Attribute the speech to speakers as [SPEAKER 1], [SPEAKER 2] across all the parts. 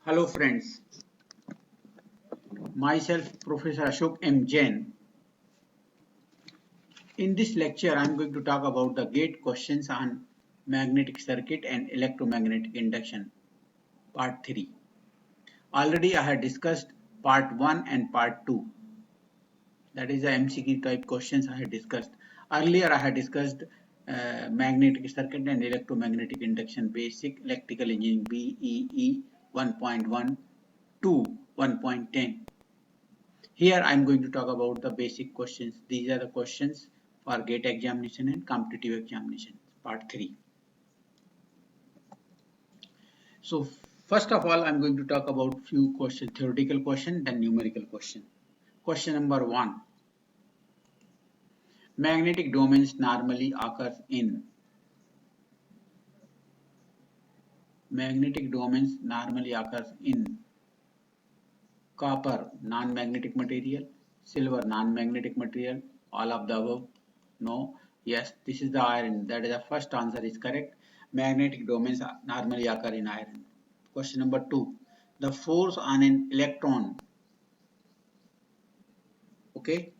[SPEAKER 1] Hello friends, myself Professor Ashok M. Jain. In this lecture I am going to talk about the gate questions on magnetic circuit and electromagnetic induction part 3. Already I had discussed part 1 and part 2, that is the MCQ type questions I had discussed. Earlier I had discussed magnetic circuit and electromagnetic induction basic electrical engineering BEE 1.1 to 1.10. Here I am going to talk about the basic questions. These are the questions for GATE examination and competitive examination, part 3. So first of all, I am going to talk about few questions, theoretical question, then numerical question. Question number 1. Magnetic domains normally occurs in copper, non-magnetic material, silver, non-magnetic material, all of the above. No. Yes, this is the iron. That is the first answer is correct. Magnetic domains normally occur in iron. Question number 2. The force on an electron, okay,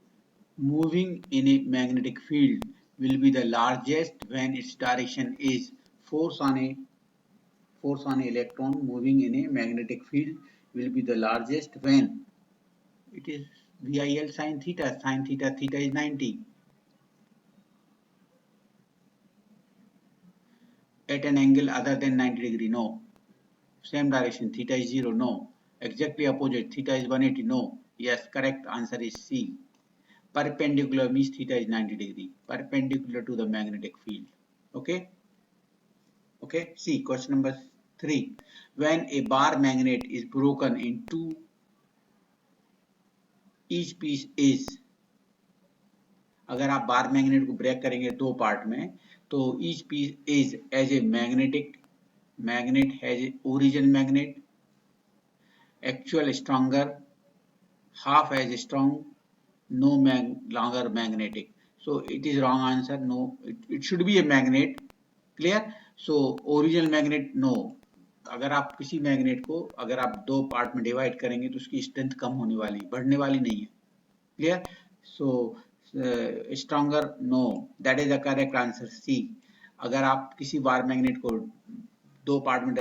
[SPEAKER 1] moving in a magnetic field will be the largest when its direction is force on an electron moving in a magnetic field will be the largest when it is VIL sin theta. Sin theta, theta is 90. At an angle other than 90 degree, no. Same direction, theta is 0, no. Exactly opposite, theta is 180, no. Yes, correct answer is C. Perpendicular means theta is 90 degree. Perpendicular to the magnetic field. Okay? Okay, see question number 3. When a bar magnet is broken in two, each piece is, अगर आप bar magnet को break करेंगे दो part में तो each piece is as a magnet has a origin magnet, actual stronger, half as strong, no longer magnetic. So it is wrong answer. No, it should be a magnet. Clear? So original magnet no. अगर आप किसी magnet को अगर आप दो part में divide करेंगे तो उसकी स्ट्रेंथ कम होने वाली, बढ़ने वाली नहीं है. Clear? So stronger no. That is the correct answer C. अगर आप किसी बार मैग्नेट को दो पार्ट में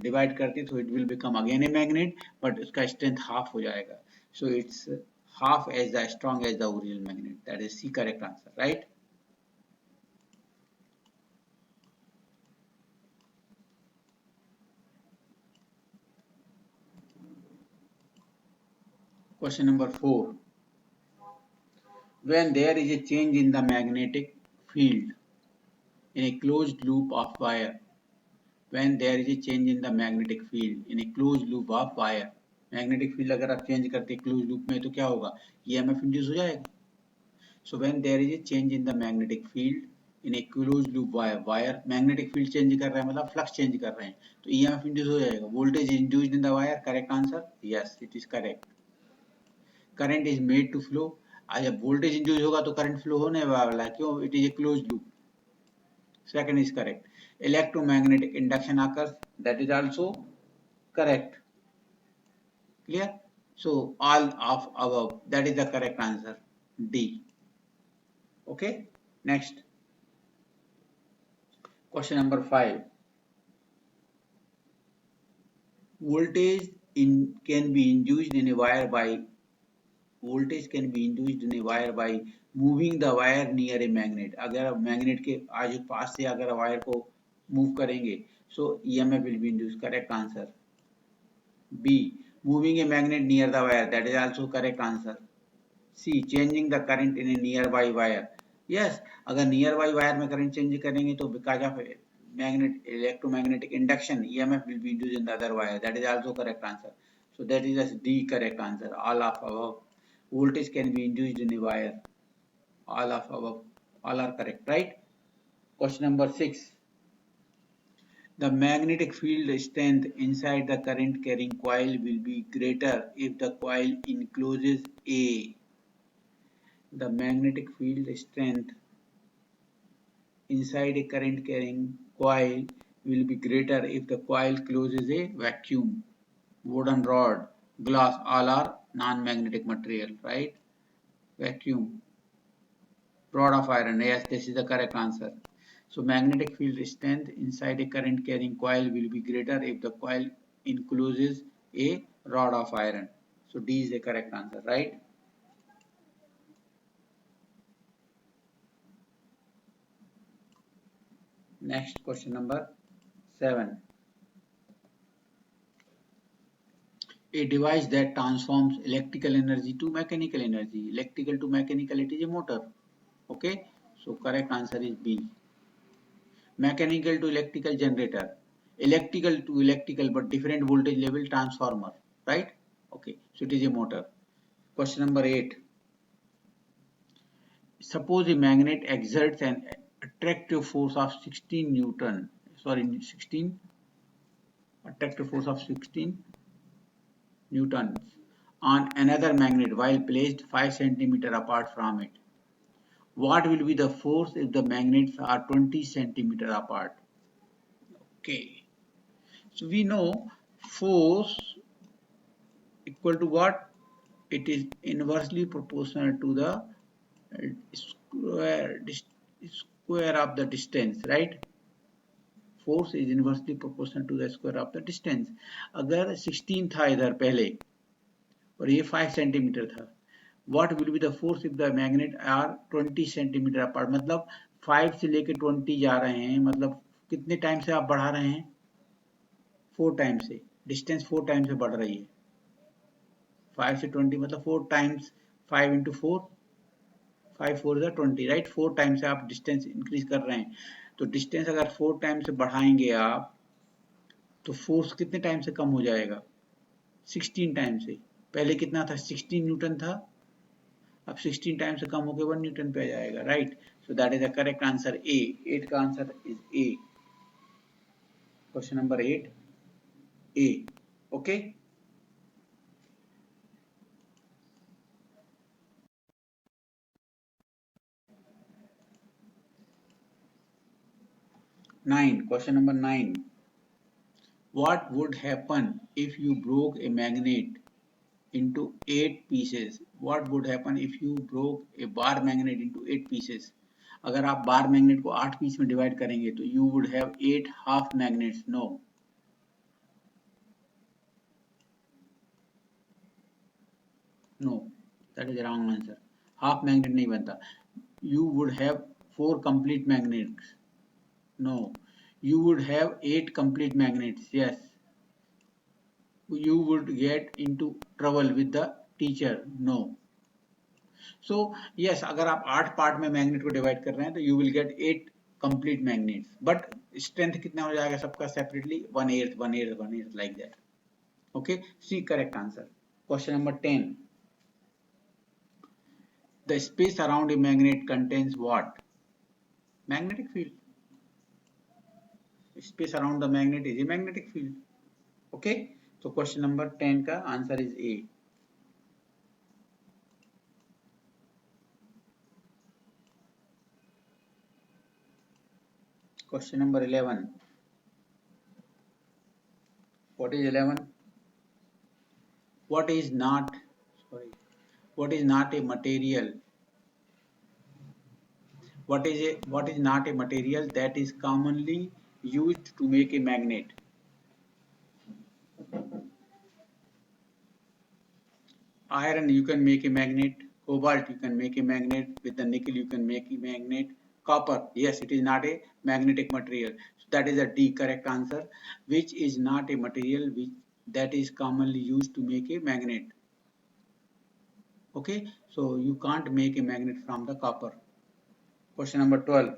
[SPEAKER 1] डिवाइड करते तो it will become again a magnet but उसका स्ट्रेंथ हाफ हो जाएगा. So it's half as the strong as the original magnet. That is C correct answer, right? Question number 4. When there is a change in the magnetic field in a closed loop of wire, when there is a change in the magnetic field in a closed loop of wire, magnetic field अगर आप change करते हैं closed loop में तो क्या होगा, EMF induce हो जाएगा. So when there is a change in the magnetic field in a closed loop wire magnetic field change कर रहा है मतलब flux change कर रहे हैं तो EMF इंड्यूस हो जाएगा. Voltage induced in the wire, correct answer. Yes, it is correct. Current is made to flow. जब voltage induce होगा तो current flow होने वाला है, क्यों? It is a closed loop. Second is correct. Electromagnetic induction occurs, that is also correct. Clear? So all of above, that is the correct answer, D. Okay, next. Question number 5. Voltage can be induced in a wire by moving the wire near a magnet. अगर आप magnet के आजू पास से अगर wire को move करेंगे so EMF will be induced. Correct answer. B. Moving a magnet near the wire, that is also correct answer. C. Changing the current in a nearby wire. Yes, अगर nearby wire में current change करेंगे तो because of electromagnetic induction EMF will be induced in the other wire. That is also correct answer. So that is a D correct answer. All of above. Voltage can be induced in a wire. All of above, all are correct, right? Question number 6. The magnetic field strength inside the current carrying coil will be greater if the coil encloses A. The magnetic field strength inside a current carrying coil will be greater if the coil closes a vacuum. wooden rod, glass, all are non-magnetic material, right? Vacuum, rod of iron, yes, this is the correct answer. So magnetic field strength inside a current carrying coil will be greater if the coil encloses a rod of iron. So D is the correct answer, right? Next, question number 7. A device that transforms electrical energy to mechanical energy. Electrical to mechanical, it is a motor. Okay, so correct answer is B. Mechanical to electrical, generator. Electrical to electrical but different voltage level, transformer, right? Okay, so it is a motor. Question number 8. Suppose a magnet exerts an attractive force of 16 Newton, 16 attractive force of 16 newtons on another magnet while placed 5 centimeter apart from it. What will be the force if the magnets are 20 centimeter apart? Okay, so we know force equal to what? It is inversely proportional to the square square of the distance, right? Force is inversely proportional to the square of the distance. अगर 16 था इधर पहले और ये 5 centimetre था, what will be the force if the magnet are 20 centimetre apart? मतलब 5 से लेके 20 जा रहे हैं, मतलब कितने टाइम से आप बढ़ा रहे हैं? 4 टाइम से, डिस्टेंस 4 टाइम से बढ़ रही है. 5 से 20 मतलब 4 times, 5 into 4, 5 4 is 20, right? 4 time से आप डिस्टेंस इंक्रीज कर रहे हैं. तो डिस्टेंस अगर 4 टाइम से बढ़ाएंगे आप, तो फोर्स कितने टाइम से कम हो जाएगा? 16 टाइम से. पहले कितना था? 16 न्यूटन था, अब 16 टाइम से कम होकर 1 न्यूटन पे आ जाएगा, right? So that is the correct answer A. 8 का answer is a. Question number 8 A. Okay, 9. Question number 9. What would happen if you broke a magnet into 8 pieces? What would happen if you broke a bar magnet into 8 pieces? अगर आप bar magnet को 8 piece में divide करेंगे तो you would have 8 half magnets. No, no, that is the wrong answer. Half magnet नहीं बनता. You would have 4 complete magnets. No, you would have 8 complete magnets. Yes, you would get into trouble with the teacher. No. So yes, अगर आप 8 part में magnet को divide कर रहे हैं तो you will get 8 complete magnets. But strength कितना हो जाएगा सबका separately? 1/8, 1/8, 1/8 like that. Okay, C correct answer. Question number 10. The space around a magnet contains what? Magnetic field. Space around the magnet is a magnetic field. Okay, so question number 10 का answer is A. Question number 11. What is 11? What is not, what is not a material? What is not a material that is commonly used to make a magnet? Iron you can make a magnet, cobalt you can make a magnet, with the nickel you can make a magnet, copper, yes, it is not a magnetic material. So that is a D correct answer, which is not a material which that is commonly used to make a magnet. Okay, so you can't make a magnet from the copper. Question number 12.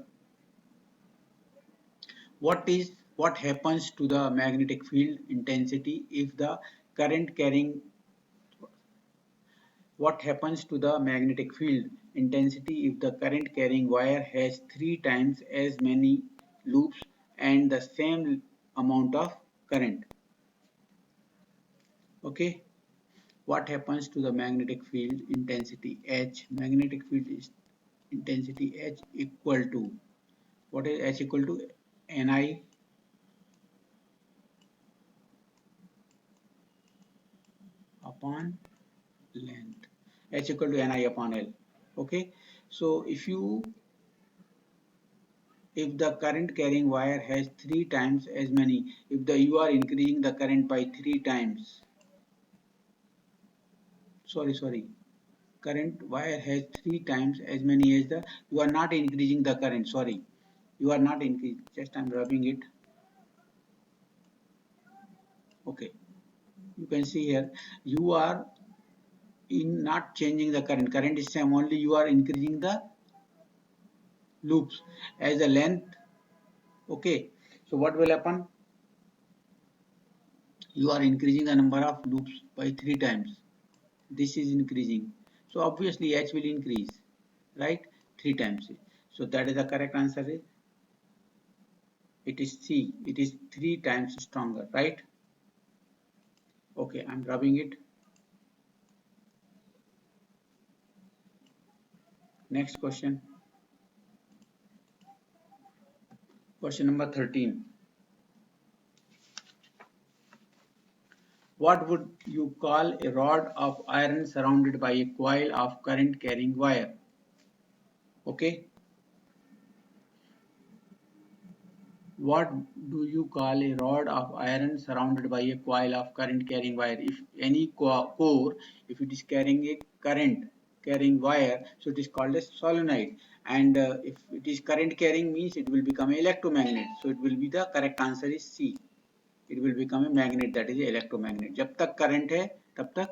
[SPEAKER 1] What happens to the magnetic field intensity if the current carrying what happens to the magnetic field intensity if the current carrying wire has 3 times as many loops and the same amount of current? Okay, what happens to the magnetic field intensity H? Magnetic field is intensity H equal to, what is H equal to? Ni upon length, H equal to Ni upon L. Okay, so if the current carrying wire has 3 times as many, if you are increasing the current by 3 times, current wire has 3 times as many as you are not increasing the current, you are not increasing, just I'm rubbing it. Okay, you can see here, you are in not changing the current is same, only you are increasing the loops as the length. Okay, so what will happen? You are increasing the number of loops by 3 times. This is increasing, so obviously H will increase, right? 3 times. So that is the correct answer. It is C. It is 3 times stronger, right? Okay, I'm rubbing it. Next question. Question number 13. What would you call a rod of iron surrounded by a coil of current carrying wire? Okay. What do you call a rod of iron surrounded by a coil of current carrying wire? If any core, if it is carrying a current carrying wire, so it is called a solenoid. And if it is current carrying, means it will become an electromagnet. So it will be, the correct answer is C. It will become a magnet, that is a electromagnet. जब तक current है तब तक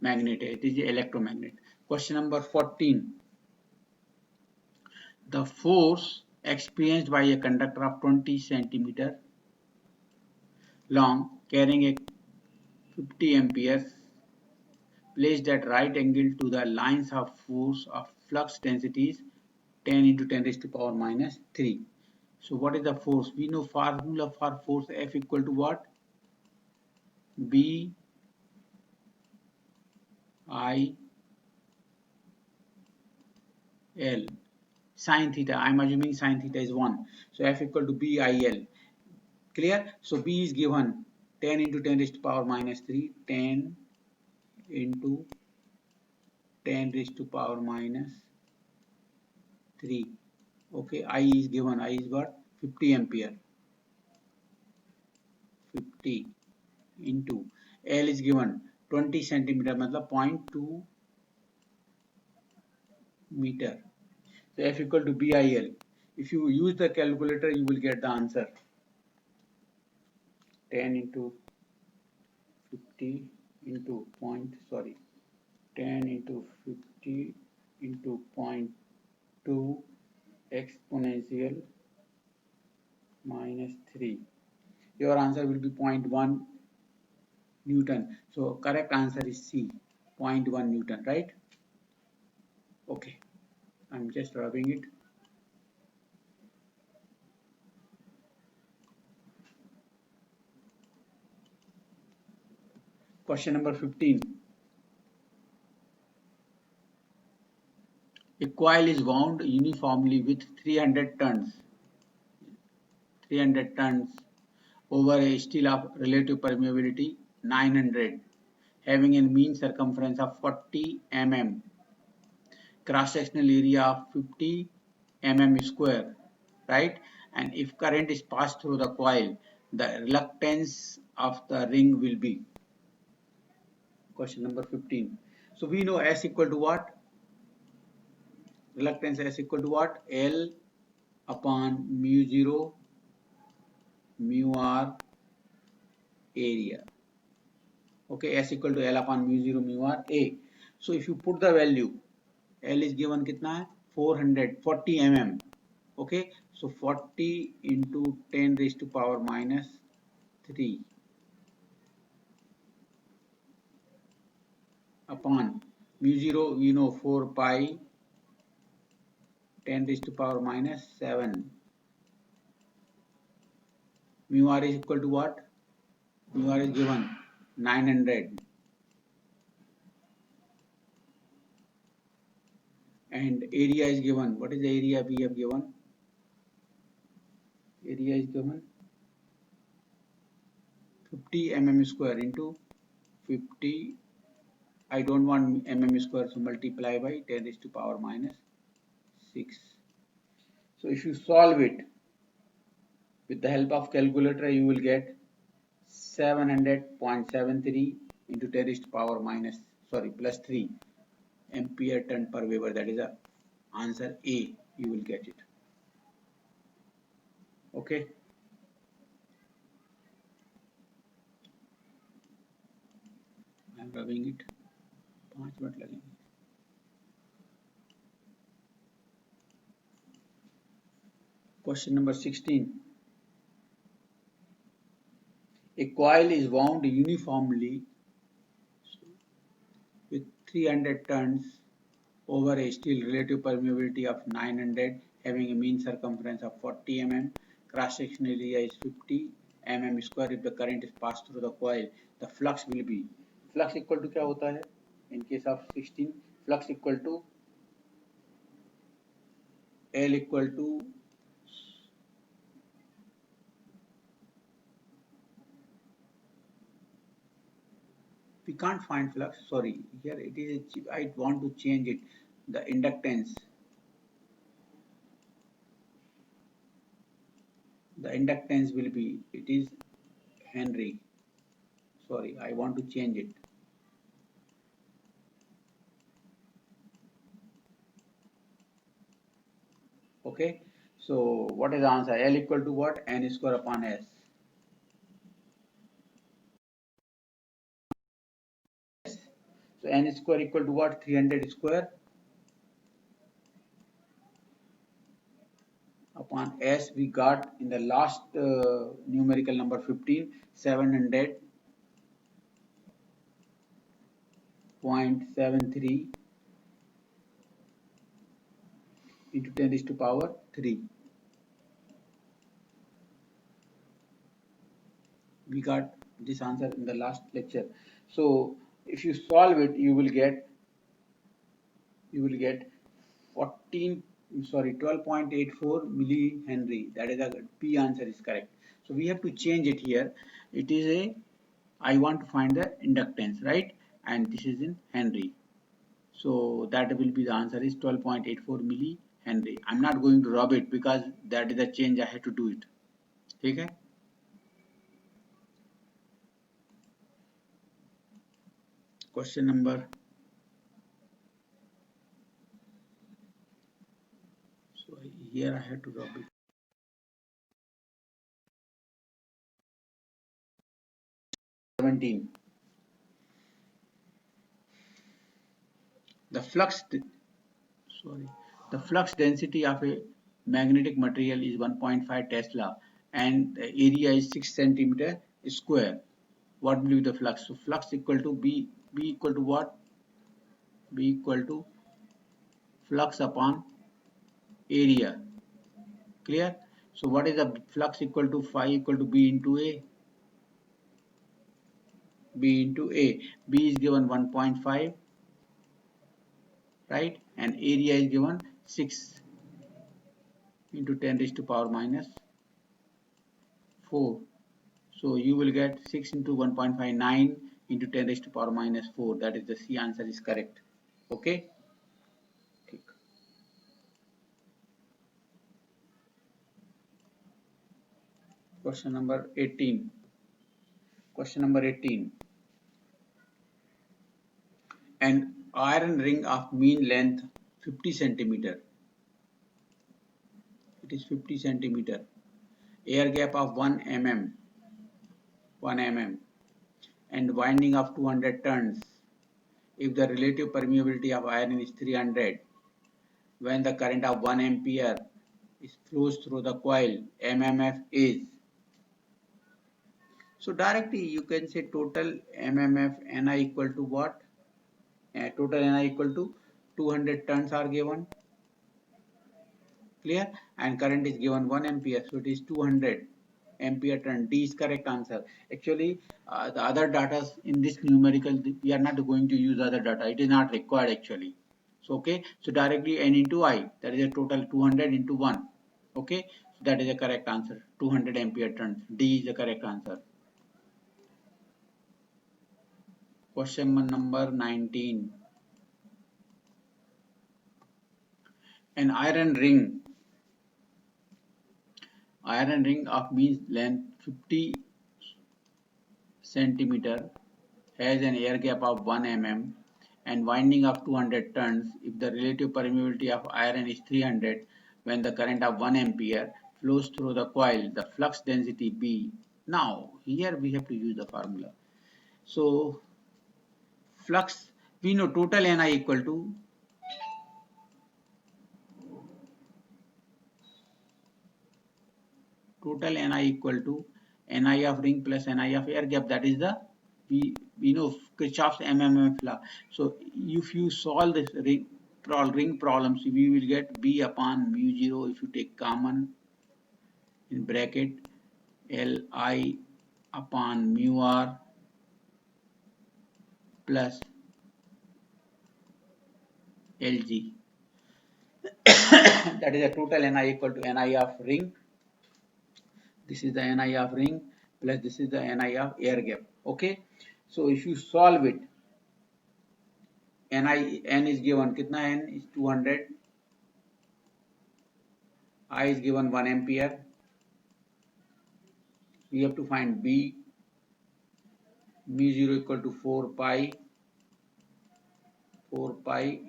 [SPEAKER 1] magnet है. It is a electromagnet. Question number 14. The force experienced by a conductor of 20 centimeter long carrying a 50 amperes placed at right angle to the lines of force of flux densities 10 into 10 raised to power minus 3. So what is the force? We know formula for force, F equal to what? B I L sin theta. I am assuming sin theta is 1. So F equal to B I L. Clear? So B is given 10 into 10 raised to power minus 3, 10 into 10 raised to power minus 3. Okay, I is given, I is what? 50 ampere. 50 into L is given 20 centimeter, matlab 0.2 meter. So F equal to BIL. If you use the calculator, you will get the answer. 10 into 50 into 10 into 50 into 0.2 exponential minus 3. Your answer will be 0.1 Newton. So correct answer is C, 0.1 Newton, right? Okay, I'm just rubbing it. Question number 15. A coil is wound uniformly with 300 tons over a steel of relative permeability 900, having a mean circumference of 40 mm, cross-sectional area of 50 mm square, right? And if current is passed through the coil, the reluctance of the ring will be. Question number 15. So we know S equal to what? Reluctance S equal to what? L upon mu 0 mu r area. Okay, S equal to L upon mu 0 mu r A. So if you put the value, L is given kitna hai? 440 mm. Okay, so 40 into 10 raised to power minus 3 upon mu 0, we know 4 pi 10 raised to power minus 7. Mu r is equal to what? Mu r is given 900. And area is given. What is the area we have given? Area is given 50 mm square into 50 I don't want mm square, so multiply by 10 raised to power minus 6. So if you solve it with the help of calculator, you will get 700.73 into 10 raised to power minus, sorry, plus 3 ampere turn per Weber. That is the answer A. You will get it. Okay. I am rubbing it. 5 minute लगेंगे. Question number 16. A coil is wound uniformly with 300 turns over a steel relative permeability of 900, having a mean circumference of 40 mm. Cross section area is 50 mm square. If the current is passed through the coil, the flux will be, flux equal to क्या होता है in case of 16? Flux equal to L equal to we can't find flux, sorry, here it is I want to change it, the inductance will be, it is Henry, sorry, I want to change it. Okay, so what is the answer? L equal to what? N square upon S. So N square equal to what? 300 square upon S. We got in the last numerical number 15, 700.73 into 10 raised to power 3. We got this answer in the last lecture. So if you solve it, you will get 12.84 millihenry. That is the P answer is correct. So we have to change it here. It is a, I want to find the inductance, right? And this is in Henry. So that will be the answer is 12.84 millihenry. I'm not going to rub it because that is the change I have to do it. Okay? Question number. So here I have to rub it. 17. The flux density of a magnetic material is 1.5 Tesla and the area is 6 centimeter square. What will be the flux? So flux equal to B equal to what? B equal to flux upon area. Clear? So what is the flux equal to? Phi equal to B into A. B into A. B is given 1.5, right? And area is given 6 into 10 raised to power minus 4. So you will get 6 into 1.59 into 10 raised to power minus 4. That is the C answer is correct. Okay. Question number 18. Question number 18. An iron ring of mean length 50 centimeter. It is 50 centimeter. Air gap of 1 mm. And winding of 200 turns. If the relative permeability of iron is 300, when the current of 1 ampere flows through the coil, MMF is. So directly you can say total MMF Ni equal to what? Total Ni equal to 200 turns are given. Clear? And current is given 1 ampere, so it is 200 ampere turn. D is correct answer. Actually, the other data in this numerical, we are not going to use other data. It is not required actually. So okay, so directly N into I, that is a total 200 into 1. Okay, so that is a correct answer. 200 ampere turns. D is the correct answer. Question number 19. An iron ring of mean length 50 centimeter has an air gap of 1 mm and winding of 200 turns. If the relative permeability of iron is 300, when the current of 1 ampere flows through the coil, the flux density B. Now, here we have to use the formula. So, flux, we know total Ni equal to Ni of ring plus Ni of air gap. That is the we know Kirchhoff's MMF law. So if you solve this ring problems, we will get B upon mu 0 if you take common in bracket Li upon mu r plus Lg. That is the total Ni equal to Ni of ring. This is the Ni of ring plus this is the Ni of air gap. Okay. So if you solve it, n is given, kitna n is 200, I is given 1 ampere. We have to find B, mu 0 equal to 4 pi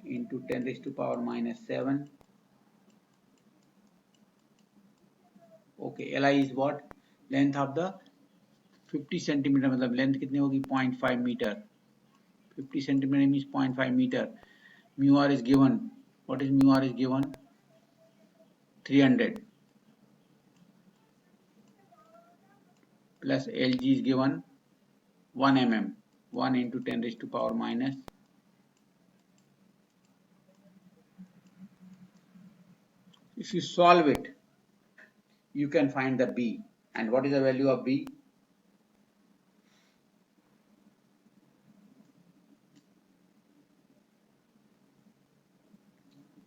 [SPEAKER 1] into 10 raised to power minus 7. Okay, Li is what? Length of the 50 centimeter, मतलब length कितनी होगी 0.5 meter. 50 centimeter means 0.5 meter. Mu r is given. What is mu r is given? 300 plus Lg is given 1 mm. 1 into 10 raised to power minus. If you solve it, you can find the B. And what is the value of B?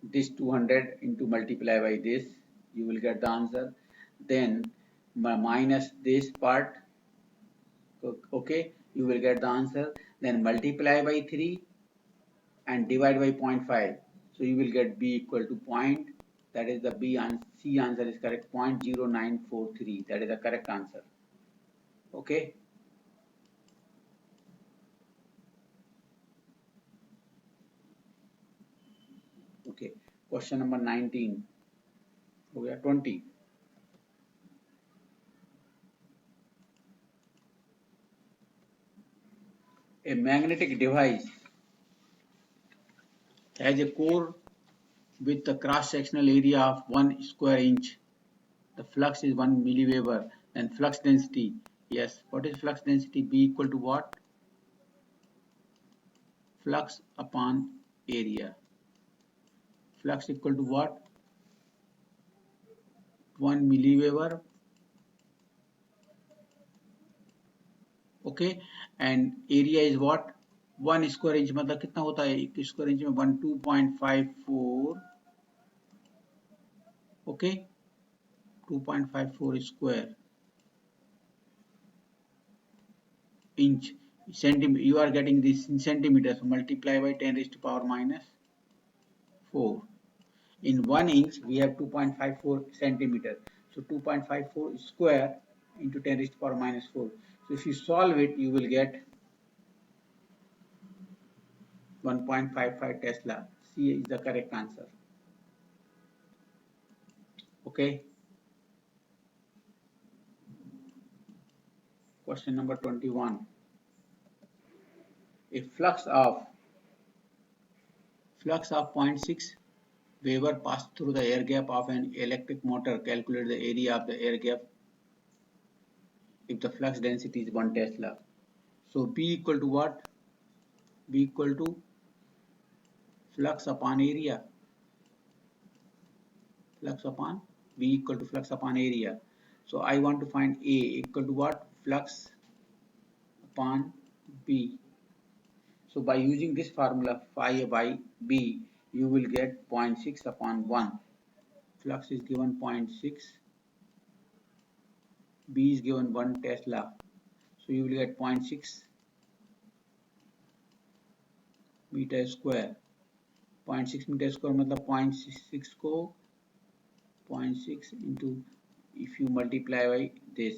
[SPEAKER 1] This 200 into multiply by this, you will get the answer. Then minus this part, okay, you will get the answer. Then multiply by 3 and divide by 0.5. So you will get B equal to point. That is the B and C answer is correct. 0.0943. That is the correct answer. Okay. Okay. Question number 19. हो गया 20. A magnetic device has a core with the cross-sectional area of 1 square inch. The flux is 1 milliweber. And flux density, yes, what is flux density? B equal to what? Flux upon area. Flux equal to what? 1 milliweber. Okay, and area is what? 1 square inch मतलब कितना होता है? 1 square inch में 2.54. Okay, 2.54 square inch. Centimeter. You are getting this in centimeters. So multiply by 10 raised to power minus 4. In 1 inch we have 2.54 centimeter. So 2.54 square into 10 raised to power minus 4. So if you solve it, you will get 1.55 Tesla. C is the correct answer. Okay. Question number 21. A flux of 0.6 Weber passed through the air gap of an electric motor. Calculate the area of the air gap if the flux density is 1 Tesla. So B equal to what? B equal to flux upon area. Flux upon B equal to flux upon area. So I want to find A equal to what? Flux upon B. So by using this formula phi by B, you will get 0.6 upon 1. Flux is given 0.6. B is given 1 Tesla. So you will get 0.6 metre square, 0.6 metre square मतलब 0.6 को 0.6 into if you multiply by this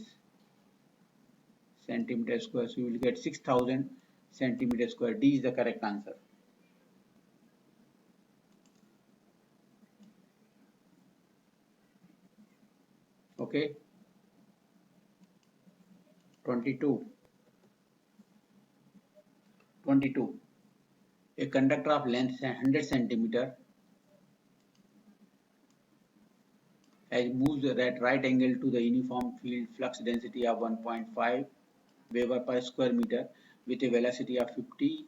[SPEAKER 1] centimeter square, so you will get 6000 centimeter square. D is the correct answer. Okay. 22. A conductor of length 100 centimeter has moves at right angle to the uniform field flux density of 1.5 Weber per square meter with a velocity of 50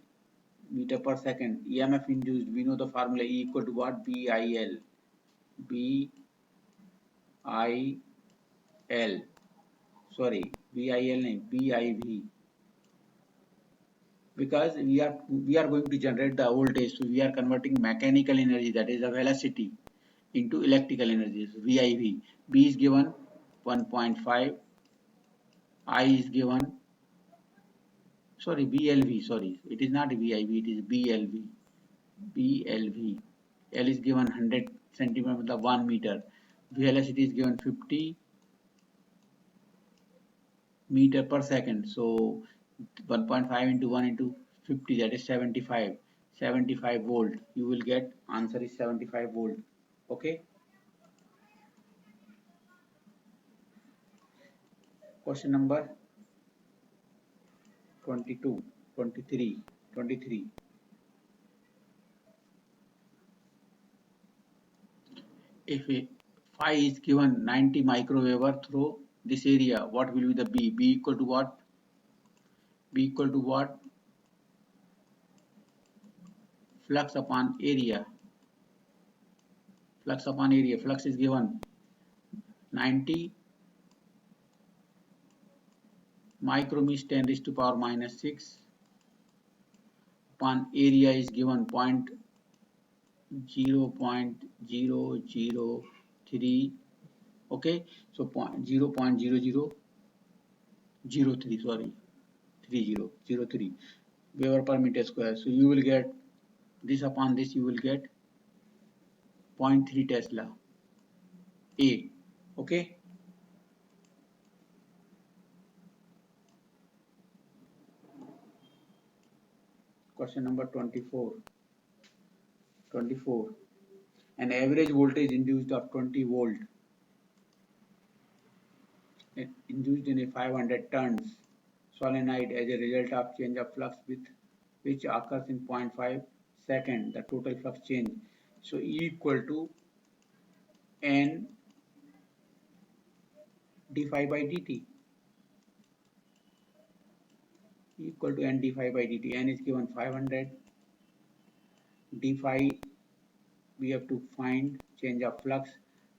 [SPEAKER 1] meter per second. EMF induced, we know the formula E equal to what? BIL. BIL. Sorry, BIL nahi, BIV. Because we are going to generate the voltage, so we are converting mechanical energy, that is the velocity, into electrical energy. So VIV. B is given 1.5. I is given, sorry, BLV. Sorry, it is not VIV. It is BLV. BLV. L is given 100 centimeter, the 1 meter. Velocity is given 50 meter per second. So 1.5 into 1 into 50, that is 75. 75 volt. You will get answer is 75 volt. Okay. Question number 22, 23, 23. If a phi is given 90 microweber through this area, what will be the B? B equal to what? B equal to what? Flux upon area. Flux upon area. Flux is given 90 micro means 10 raised to power minus 6 upon area is given 0.0003. Okay, so 0.0003, sorry, 3003 Weber per meter square. So you will get this upon this, you will get 0.3 Tesla A. Okay. Question number 24. An average voltage induced of 20 volt induced in a 500 turns solenoid as a result of change of flux with which occurs in 0.5 second, the total flux change. So E equal to N d phi by dt. E equal to N d phi by dt. N is given 500. D phi we have to find change of flux.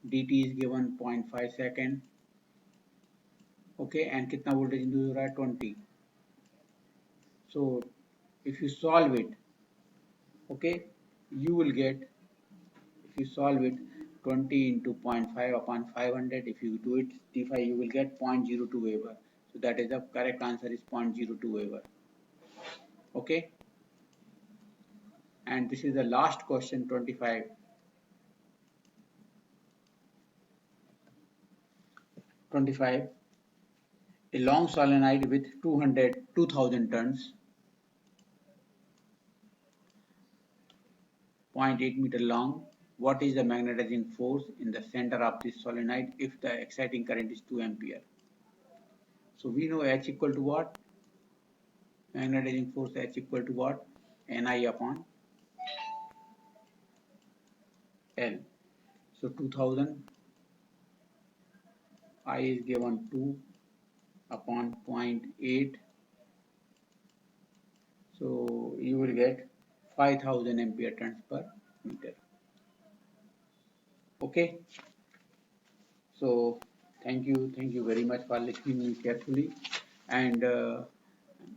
[SPEAKER 1] dt is given 0.5 second. Okay, and कितना voltage induce हो रहा है? 20. So if you solve it, okay, you will get, if you solve it, 20 into 0.5 upon 500, if you do it d phi, you will get 0.02 Weber. So that is the correct answer is 0.02 Weber. Okay, and this is the last question, 25. 25. A long solenoid with 2000 turns, 0.8 meter long. What is the magnetizing force in the center of this solenoid if the exciting current is 2 ampere? So we know H equal to what? Magnetizing force H equal to what? Ni upon L. So 2000, I is given 2 upon 0.8. So you will get 5000 ampere turns per meter. Okay. So thank you very much for listening me carefully, and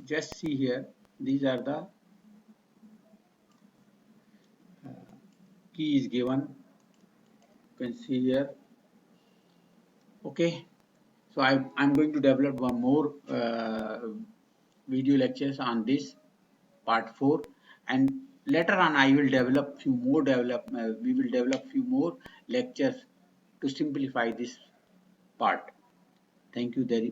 [SPEAKER 1] just see here, these are the key is given, you can see here. Okay, so I'm going to develop one more video lectures on this part 4, and later on I will develop few more we will develop few more lectures to simplify this part. Thank you very